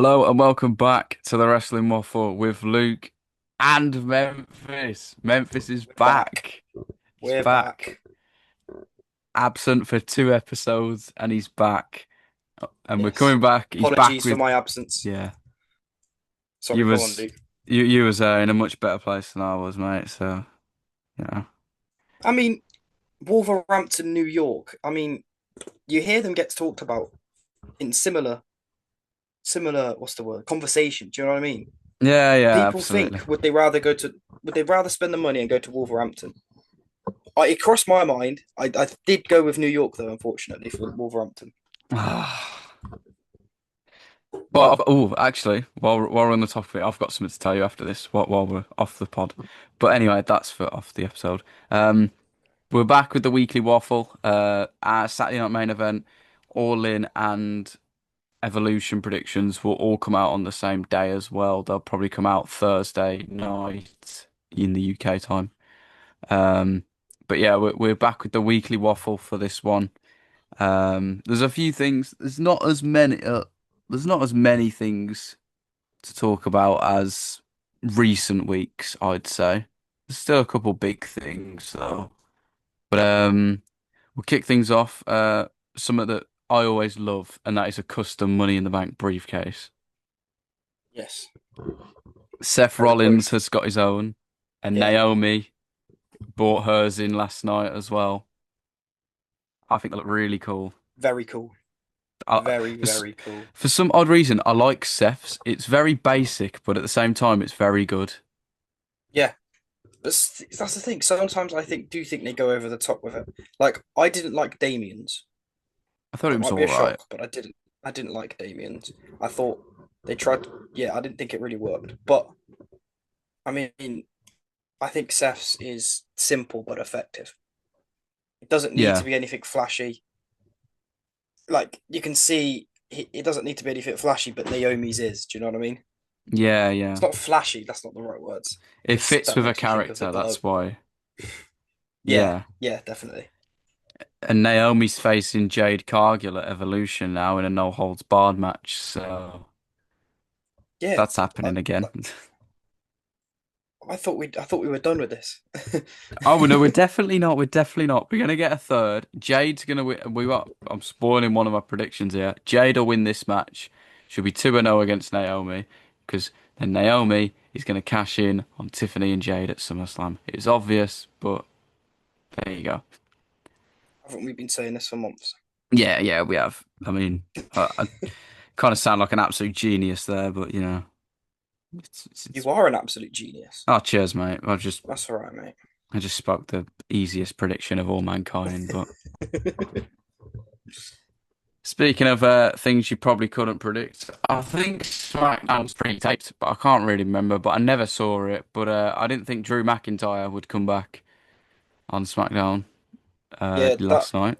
Hello and welcome back to the Wrestling Waffle with Luke and Memphis. Memphis is We're back. back. He's We're back. back. Absent for two episodes and he's back. And we're Yes. coming back. He's back Apologies for with my absence. yeah. Sorry, You go on, was Luke. you was in a much better place than I was, mate. So yeah. I mean, Wolverhampton, New York. I mean, you hear them get talked about in similar, what's the word? Conversation. Do you know what I mean? Yeah, yeah, People absolutely. think would they rather spend the money and go to Wolverhampton? It crossed my mind. I did go with New York though, unfortunately, for Wolverhampton. But oh, actually, while we're on the topic, I've got something to tell you after this. While we're off the pod, but anyway, that's for off the episode. We're back with the weekly waffle. Our Saturday night main event, All In and Evolution predictions will all come out on the same day as well. They'll probably come out Thursday night in the UK time. Um, but yeah, we're back with the weekly waffle for this one. There's a few things. There's not as many things to talk about as recent weeks, I'd say. There's still a couple big things though. But we'll kick things off. Something that I always love, and that is a custom Money in the Bank briefcase. Yes, Seth very good. Rollins has got his own, and Yeah, Naomi bought hers in last night as well. I think they look really cool. very cool. I, Very, for, s- very cool. for some odd reason, I like Seth's. It's very basic, but at the same time, it's very good. Yeah, but that's the thing. Sometimes do think they go over the top with it. Like I didn't like Damien's. I thought it That was might be all a right. shock, but I didn't like Damien's. I thought they tried. Yeah, I didn't think it really worked. But I mean, I think Seth's is simple but effective. It doesn't need to Yeah, be anything flashy. Like you can see, it doesn't need to be anything flashy. But Naomi's is. Do you know what I mean? yeah, It's yeah. not flashy. That's not the right words. It It's fits that with a makes me think of the character. glow. That's why. Yeah, Yeah. yeah, definitely. And Naomi's facing Jade Cargill at Evolution now in a no holds barred match, so Yeah, that's happening again. I thought we were done with this. Oh well, no, we're definitely not. We're definitely not. We're gonna get a third. Jade's gonna win. I'm spoiling one of my predictions here. Jade will win this match. She'll be 2-0 against Naomi because then Naomi is gonna cash in on Tiffany and Jade at SummerSlam. It's obvious, but there you go. Haven't we been saying this for months? Yeah, yeah, we have. I mean, I kind of sound like an absolute genius there, but you know, it's You are an absolute genius. oh, cheers, mate. That's all right, mate. I just spoke the easiest prediction of all mankind. But speaking of things you probably couldn't predict, I think SmackDown was pre-taped, but I can't really remember. But I never saw it. But I didn't think Drew McIntyre would come back on SmackDown Yeah, that last night.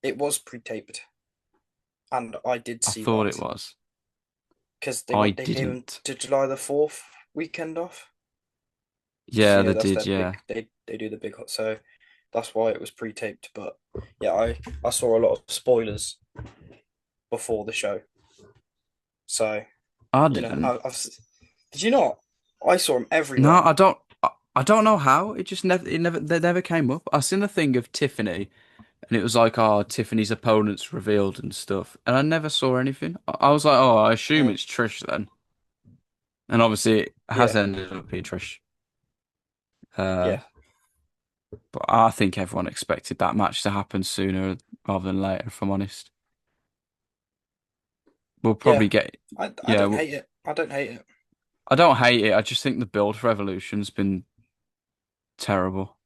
it was pre-taped, and I did I see thought it that was. because I they gave him didn't. to July 4th weekend off. So Yeah, yeah, they that's did. their Yeah. big. They do the big. So that's why it was pre-taped. But yeah, I saw a lot of spoilers before the show. So I you know, didn't. did you not? I saw them No, everywhere. I don't. I don't know how. It just never. It never. They never came up. I seen the thing of Tiffany, and it was like, oh, Tiffany's opponents revealed and stuff, and I never saw anything. I was like, oh, I assume Mm, it's Trish then, and obviously it has yeah, ended up being Trish. Uh, yeah, but I think everyone expected that match to happen sooner rather than later. If I'm honest, we'll yeah. probably get. I Yeah, don't well, hate it. I don't hate it. I don't hate it. I just think the build for Evolution's been terrible.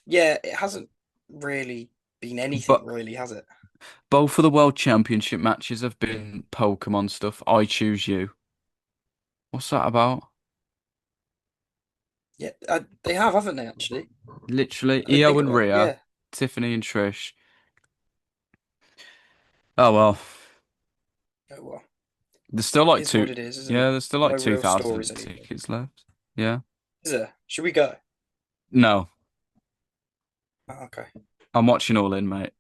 Yeah, it hasn't really been anything, But really, has it? both of the World Championship matches have been Pokemon stuff. I choose you. What's that about? Yeah, they have, haven't they? Actually, Literally, I didn't Io think and about it. Rhea, Yeah, Tiffany and Trish. Oh well, oh well, there's still it like is what two. it is, isn't Yeah, it? there's still like No real stories 2,000 anymore. tickets left. Yeah. Is there? Should we go? No, Oh, okay. I'm watching All In, mate.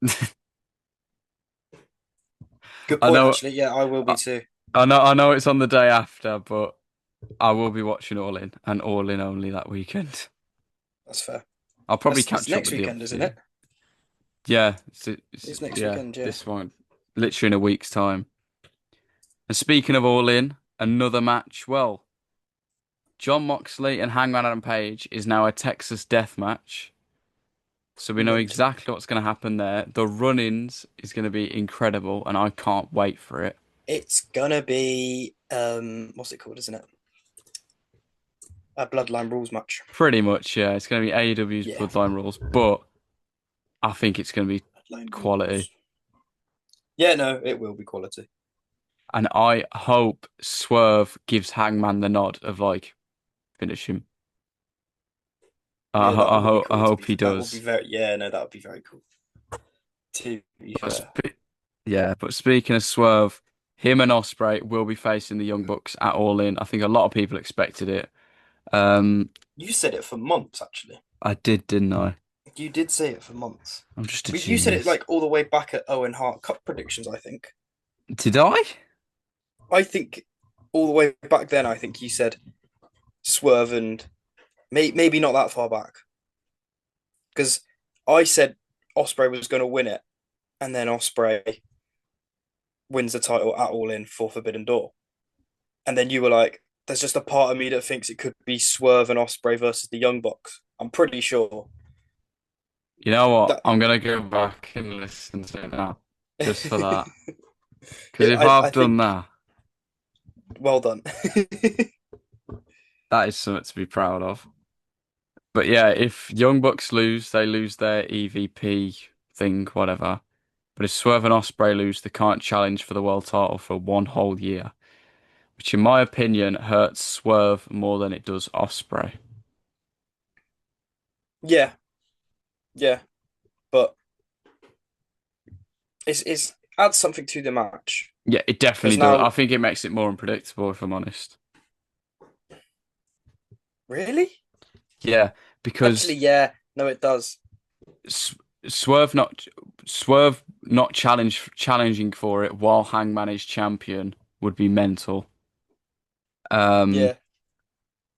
Good I point, know, actually. Yeah, I will be I, too. I know it's on the day after, but I will be watching All In and All In only that weekend. That's fair. I'll probably It's catch up next with the other weekend, isn't few. it? Yeah, It's next yeah, weekend, yeah. this one, literally in a week's time. And speaking of All In, another match. Well, John Moxley and Hangman Adam Page is now a Texas death match. So we know Mental. exactly what's going to happen there. The run-ins is going to be incredible, and I can't wait for it. It's gonna be what's it called, isn't it? A Bloodline Rules match. Pretty much, yeah. It's going to be AEW's Yeah. Bloodline Rules, but I think it's going to be Bloodline quality. Rules. Yeah, no, it will be quality. And I hope Swerve gives Hangman the nod of like finish him. Yeah, that would be I cool to hope be. he That would be does. very. Yeah, no, that would be very cool. To be But fair. sp yeah, but speaking of Swerve, him and Ospreay will be facing the Young Bucks at All In. I think a lot of people expected it. Um, You said it for months, actually. I did, didn't I? You did say it for months. I'm just a You said it genius. like all the way back at Owen Hart Cup predictions, I think. Did I? I think all the way back then, I think you said Swerve and maybe not that far back. Because I said Osprey was going to win it, and then Osprey wins the title at All In for Forbidden Door. And then you were like, there's just a part of me that thinks it could be Swerve and Osprey versus the Young Bucks. I'm pretty sure You know what? that. I'm gonna go back and listen to it now, just for that. Because it, if I I've done think that, well done. that is something to be proud of. But yeah, if Young Bucks lose, they lose their EVP thing, whatever. But if Swerve and Ospreay lose, they can't challenge for the world title for one whole year, which in my opinion hurts Swerve more than it does Ospreay. Yeah, yeah, but it's adds something to the match Yeah, it because definitely does. I now think it makes it more unpredictable, if I'm honest. really, Yeah, actually, because yeah, no, it does. S Swerve not challenging for it while Hangman is champion would be mental. Um, Yeah,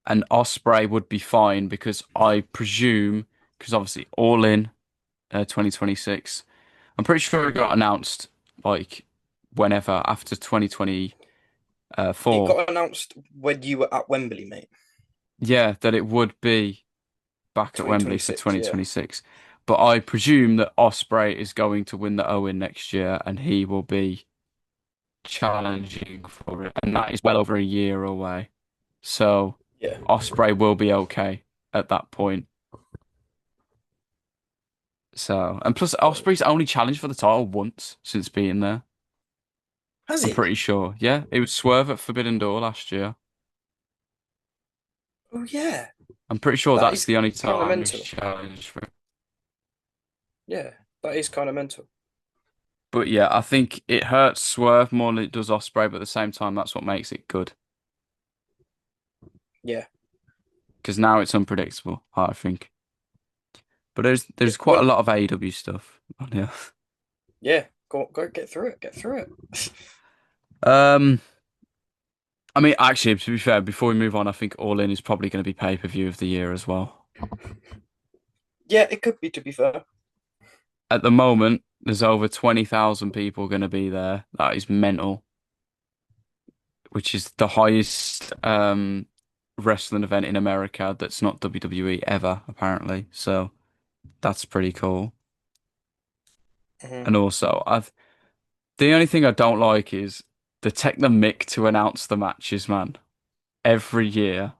and Osprey would be fine because I presume because obviously All In 2026. I'm pretty sure it got announced like whenever after 2024. it got announced when you were at Wembley, mate. Yeah, that it would be back at Wembley for 2026, yeah, 2026. But I presume that Osprey is going to win the Owen next year and he will be challenging for it, and that is well over a year away. So yeah. Osprey will be okay at that point. So, and plus Well, Osprey's only challenged for the title once since being there. has I'm he? pretty sure. Yeah, it was Swerve at Forbidden Door last year. Oh yeah, I'm pretty sure that that's is the only kind of time he's mental. challenged for it. Yeah, that is kind of mental. But yeah, I think it hurts Swerve more than it does Osprey, but at the same time, that's what makes it good. Yeah, Because now it's unpredictable, I think. But yeah. there's quite a When lot of AEW stuff on here. yeah, go get through it. Get through it. Um, I mean, actually, to be fair, before we move on, I think All In is probably going to be pay-per-view of the year as well. Yeah, it could be, to be fair. At the moment, there's over 20,000 people going to be there. That is mental, which is the highest wrestling event in America that's not WWE ever, apparently. So that's pretty cool. Hmm. And also, the only thing I don't like is they take the mick to announce the matches, man. Every year.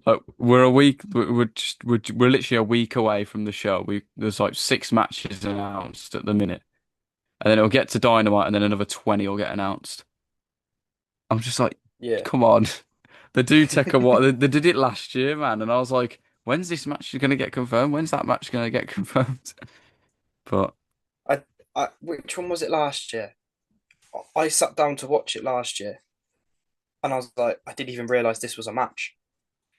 Like we're a week, we're literally a week away from the show. There's like 6 matches announced at the minute, and then it'll get to Dynamite, and then another 20 will get announced. I'm just like, Yeah. come on, they do take a while. They did it last year, man, and I was like, when's this match gonna get confirmed? When's that match gonna get confirmed? But I, which one was it last year? I sat down to watch it last year, and I was like, I didn't even realize this was a match.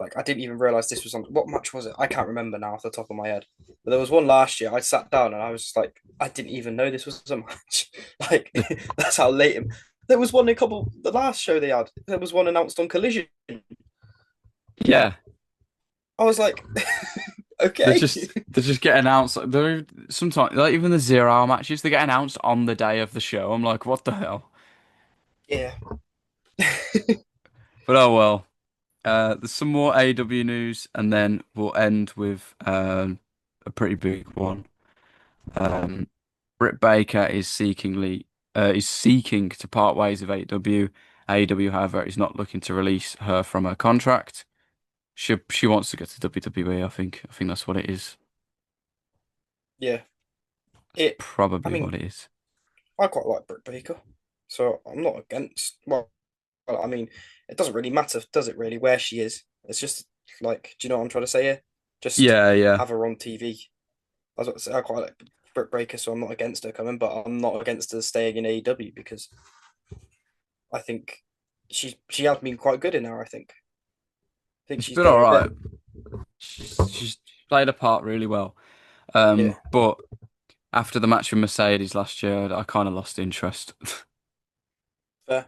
Like I didn't even realize this was on. What match was it? I can't remember now off the top of my head. But there was one last year. I sat down and I was just like, I didn't even know this was a match. Like that's how late. There was one the last show they had. There was one announced on Collision. Yeah, I was like, they okay, just they just get announced. Like, they're sometimes like even the 0 hour matches they get announced on the day of the show. I'm like, what the hell? yeah, But oh well. There's some more AEW news, and then we'll end with a pretty big one. Um, Britt Baker is seeking to part ways with AEW. AEW, however, is not looking to release her from her contract. She wants to get to WWE. I think that's what it is. yeah. That's It. I probably mean, what it is. I quite like Britt Baker, so I'm not against. Well, I mean, it doesn't really matter, does it? Really, where she is. It's just like, do you know what I'm trying to say here? Just Yeah, yeah. have her on TV. I was about to say I quite like Britt Baker, so I'm not against her coming, but I'm not against her staying in AEW because I think she has been quite good in there. I think It's she's been all getting a bit. right. She's played a part really well. Yeah, But after the match with Mercedes last year, I kind of lost interest fair.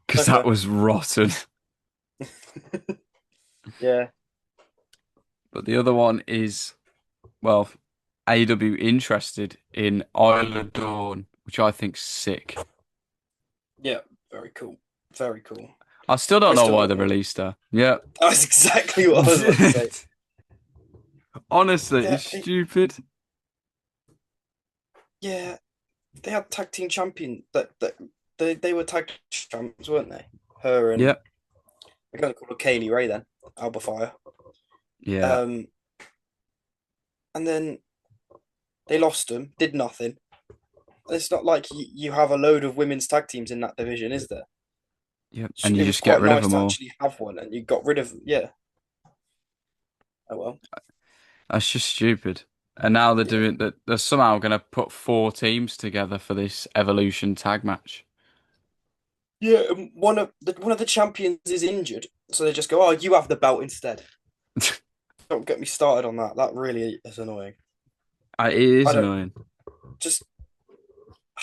because No that fair. was rotten. Yeah, But the other one is, well, AEW interested in Isla Dawn, which I think's sick. yeah, very cool, very cool. I still don't I know still why don't they know. released her. Yeah. That's exactly what I was about to say. Honestly, They, it's they, stupid. yeah, they had tag team champion that they were tag champs, weren't they? Her and Yeah. a girl called Kaylee Ray then, Alba Fire. Yeah. Um, and then they lost them, did nothing. It's not like you have a load of women's tag teams in that division, is there? Yeah. And you It was just get quite rid of nice them to all. actually have one, and you got rid of. Yeah. Oh well. That's just stupid. And now they're Yeah. doing that. They're somehow going to put 4 teams together for this Evolution tag match. Yeah. One of the champions is injured, so they just go, "Oh, you have the belt instead." Don't get me started on that. That really is annoying. It is I don't annoying. just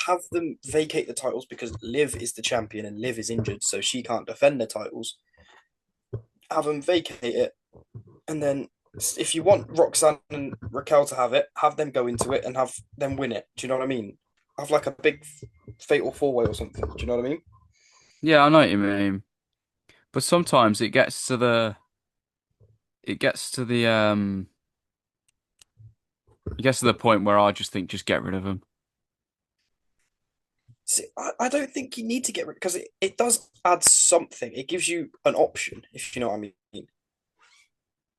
have them vacate the titles because Liv is the champion and Liv is injured, so she can't defend the titles. Have them vacate it, and then if you want Roxanne and Raquel to have it, have them go into it and have them win it. Do you know what I mean? Have like a big fatal 4 way or something. Do you know what I mean? Yeah, I know what you mean. But sometimes it gets to the point where I just think just get rid of them. See, I don't think you need to get rid because it does add something. It gives you an option, if you know what I mean.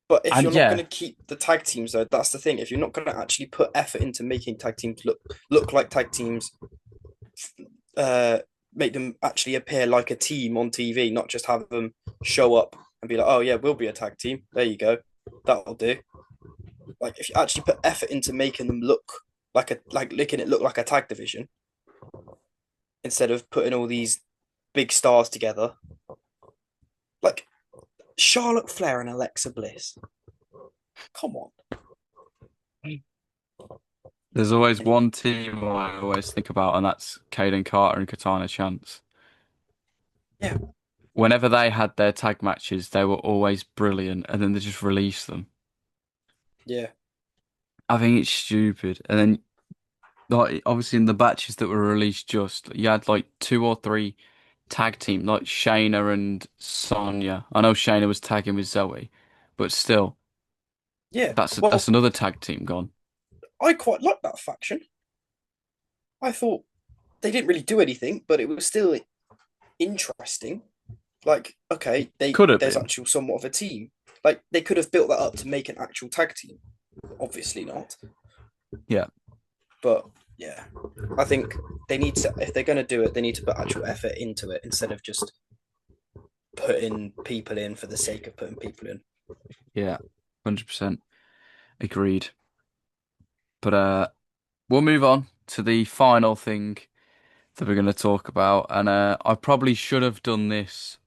But if And you're not going yeah, to keep the tag teams, though, that's the thing. If you're not going to actually put effort into making tag teams look like tag teams, uh, make them actually appear like a team on TV, not just have them show up and be like, "Oh yeah, we'll be a tag team." There you go, that'll do. Like if you actually put effort into making them look like making it look like a tag division instead of putting all these big stars together, like Charlotte Flair and Alexa Bliss. Come on. there's always one team I always think about, and that's Kaden Carter and Katana Chance. Yeah, Whenever they had their tag matches, they were always brilliant, and then they just released them. yeah, I think it's stupid. And then, like, obviously, in the batches that were released, just you had like 2 or 3 tag team, like Shayna and Sonya. I know Shayna was tagging with Zoe, but still, yeah. that's Well, another tag team gone. I quite like that faction. I thought they didn't really do anything, but it was still interesting. Like, okay, Could have there's been. actual somewhat of a team. Like they could have built that up to make an actual tag team. Obviously not. Yeah. But yeah. I think they need to if they're gonna do it, they need to put actual effort into it instead of just putting people in for the sake of putting people in. Yeah. 100% agreed. But we'll move on to the final thing that we're going to talk about, and I probably should have done this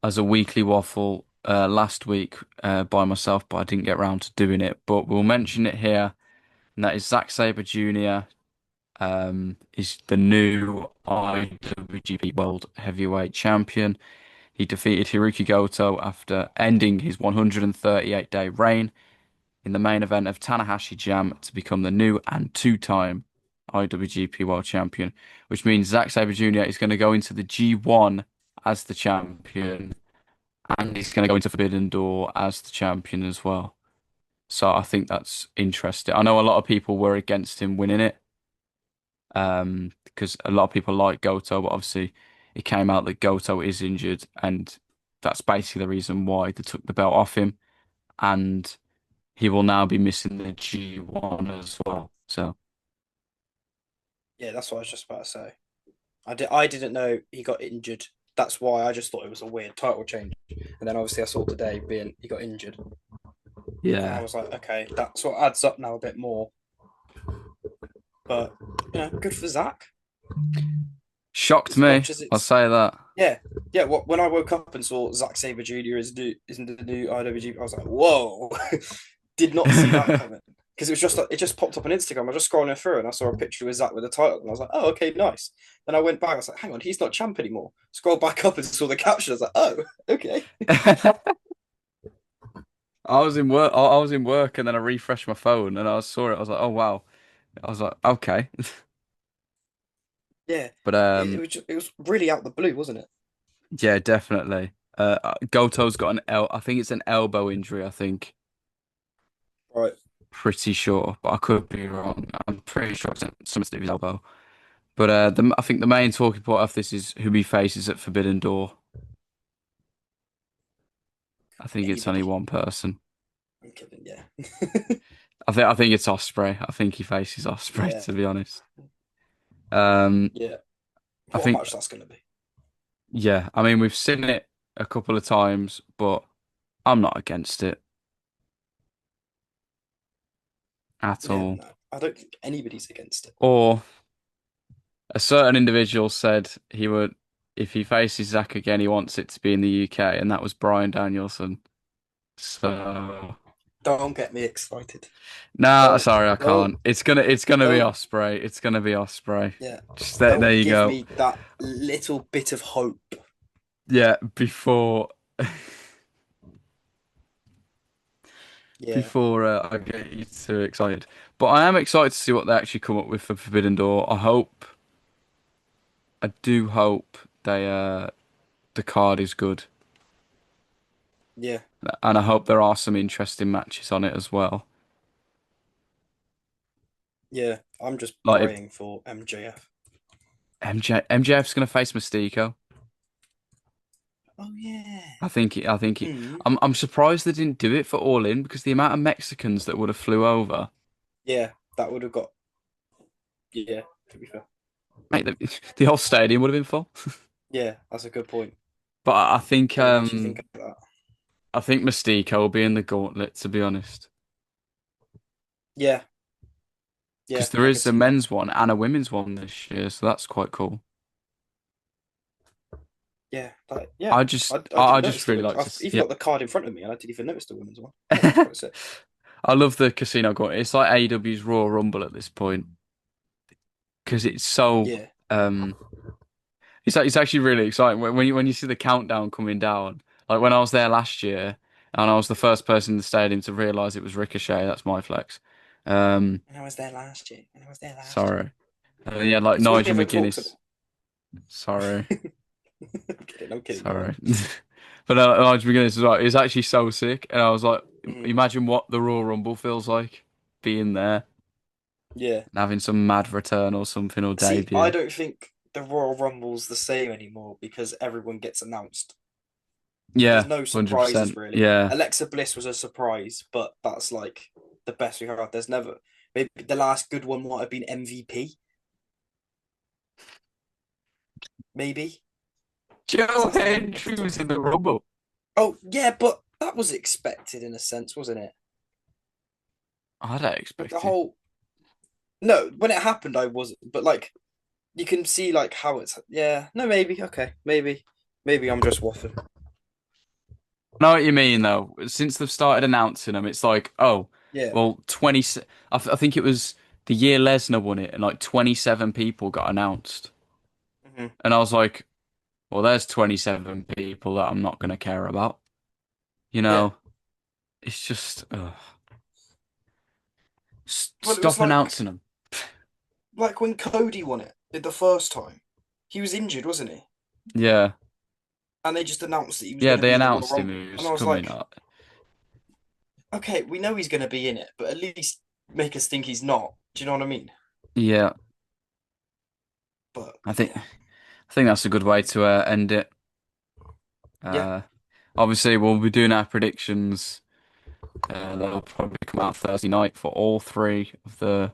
as a weekly waffle last week by myself, but I didn't get around to doing it. But we'll mention it here, and that is Zack Sabre Jr. Is the new IWGP World Heavyweight Champion. He defeated Hiroki Goto after ending his 138-day reign in the main event of Tanahashi Jam to become the new and two-time IWGP World Champion, which means Zack Sabre Jr. is going to go into the G1 as the champion, and he's going to go into Forbidden Door as the champion as well. So I think that's interesting. I know a lot of people were against him winning it, because a lot of people like Goto, but obviously it came out that Goto is injured, and that's basically the reason why they took the belt off him, and he will now be missing the G1 as well. So Yeah, that's what I was just about to say. I didn't know he got injured. That's why I just thought it was a weird title change. And then obviously I saw today being he got injured. And I yeah, was like, okay, that sort of adds up now a bit more. But good for Zach. shocked As me. much as I'll it's say that. yeah, yeah. When I woke up and saw Zack Sabre Jr. Isn't the new IWGP, I was like, whoa! Did not see that coming because it just popped up on Instagram. I was just scrolling through and I saw a picture with Zack with the title and I was like, oh, okay, nice. Then I went back. I was like, hang on, he's not champ anymore. Scrolled back up and saw the caption. I was like, oh, okay. I was in work. I was in work, and then I refreshed my phone, and I saw it. I was like, "Oh wow!" I was like, "Okay," Yeah, but it was really out the blue, wasn't it? yeah, definitely. Goto's got an I think it's an elbow injury. I think, Right. pretty sure, but I could be wrong. I'm pretty sure it's something to do with his elbow. But I think the main talking point of this is who he faces at Forbidden Door. I think it's only Anybody? one person. I'm kidding. Yeah. I think it's Osprey. I think he faces Osprey, Yeah. to be honest. Um, Yeah. I What a think match that's going to be. yeah. I mean, we've seen it a couple of times, but I'm not against it at Yeah. all. No, I don't think anybody's against it. Or a certain individual said he would, if he faces Zack again, he wants it to be in the UK, and that was Bryan Danielson. So, Don't get me excited. nah, Don't. sorry, I Don't. can't. It's gonna be Don't. Osprey. It's gonna be Osprey. Yeah. Just there Don't you give go. me that little bit of hope. Yeah, before Yeah. before I get you too excited. But I am excited to see what they actually come up with for Forbidden Door. I do hope the card is good, Yeah. and I hope there are some interesting matches on it as well. Yeah. I'm just Like if praying for MJF. MJF's gonna face Mystico. Oh yeah. I think Mm. I'm surprised they didn't do it for All In because the amount of Mexicans that would have flew over, Yeah. That would have got. Yeah. To be fair. mate, the whole stadium would have been full. Yeah. That's a good point. But I think Didn't actually think of that. I think Mystico will be in the gauntlet, to be honest, Yeah. because Yeah. there I could is a see that. men's one and a women's one this year, so that's quite cool. Yeah. Yeah. I just I I didn't I notice just the really women's. like to I've even yeah. got the card in front of me, and I didn't even notice the women's one. Yeah, that's quite sick. I love the casino gauntlet. It's like AEW's Royal Rumble at this point because it's so Yeah. um it's actually really exciting when you see the countdown coming down. Like when I was there last year and I was the first person in the stadium to realize it was Ricochet. That's my flex. Um, And I was there last year. And I was there last year. sorry. And then you had like It's all he Nigel ever talks McGuinness. about. Sorry, I'm kidding. I'm kidding. Go sorry. on. But Nigel McGuinness is like it's actually so sick, and I was like, Mm, imagine what the Royal Rumble feels like being there yeah. and having some mad return or something or See, I debut. don't think the Royal Rumble's the same anymore because everyone gets announced. So there's Yeah, no 100%. surprises really. Yeah. Alexa Bliss was a surprise, but that's like the best we've had. There's never maybe the last good one might have been MVP, maybe. Joe That's the one off the Hendry top was of my in head. the Rumble. Oh yeah, but that was expected in a sense, wasn't it? I don't Like the expect it. whole no, when it happened, I wasn't. But like you can see like how it's yeah. No, maybe okay, maybe I'm just waffling. I know what you mean though. Since they've started announcing them, it's like, oh, Yeah. well, 20. I think it was the year Lesnar won it, and like 27 people got announced, Hmm. and I was like, well, there's 27 people that I'm not gonna care about. You Yeah. know, it's just, Well, it was stop announcing them. like when Cody won it the first time. He was injured, wasn't he? Yeah, And they just announced that he was yeah, going to they be in the Royal announced him Rumble, he and was I was coming like, up. okay, we know he's going to be in it, but at least make us think he's not. Do you know what I mean? Yeah, But I think yeah, I think that's a good way to end it. yeah, Uh, Obviously, we'll be doing our predictions. They'll probably come out Thursday night for all three of the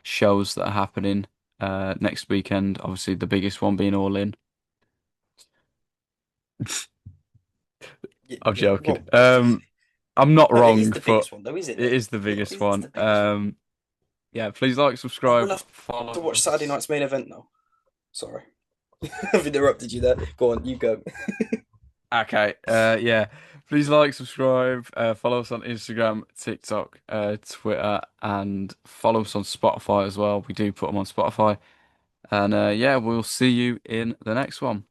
shows that are happening next weekend. Obviously, the biggest one being All In. yeah, I'm yeah. joking. Well, I'm not no, it is wrong, the but biggest one, though, isn't it it? is the It biggest is one. the biggest one. Yeah, please like, Oh, we'll subscribe, have to follow watch Saturday us. night's main event now. Sorry, I've interrupted you there. Go on, you go. Okay, yeah. Please like, subscribe, follow us on Instagram, TikTok, Twitter, and follow us on Spotify as well. We do put them on Spotify. And yeah, we'll see you in the next one.